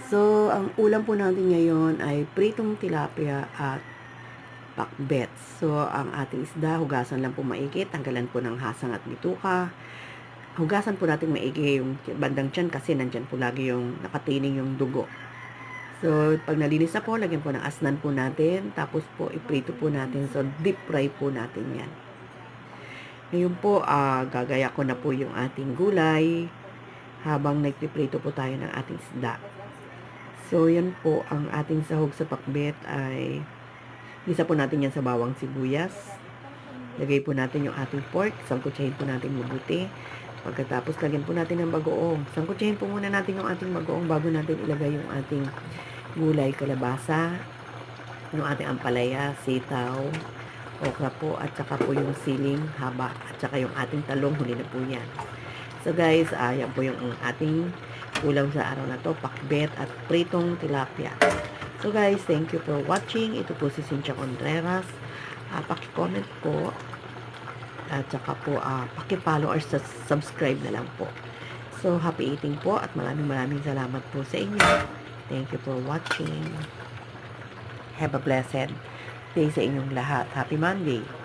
So, ang ulam po natin ngayon ay pritong tilapia at pakbet. So, ang ating isda, hugasan lang po maigi, tanggalan po ng hasang at bituka. Hugasan po natin maigi yung bandang tiyan kasi nandyan po lagi yung nakatining yung dugo. So, pag nalinis na po, lagyan po ng asnan po natin. Tapos po, iprito po natin. So, deep fry po natin yan. Ngayon po, gagaya ko na po yung ating gulay habang nagpiprito po tayo ng ating isda. So, yan po ang ating sahog sa pakbet ay gisa po natin yan sa bawang sibuyas. Lagay po natin yung ating pork. Sangkutsahin po natin mabuti. Pagkatapos, lagyan po natin ng bagoong. Sangkutsahin po muna natin yung ating bagoong bago natin ilagay yung ating gulay, kalabasa, yung ating ampalaya, sitaw, okra po, at saka po yung siling haba, at saka yung ating talong, huli na po yan. So guys, yan po yung ating ulam sa araw na to, pakbet at pritong tilapia. So guys, thank you for watching. Ito po si Cynthia Contreras. Paki-comment po at saka po paki-follow or subscribe na lang po. So happy eating po at maraming salamat po sa inyo. Thank you for watching. Have a blessed day sa inyong lahat. Happy Monday.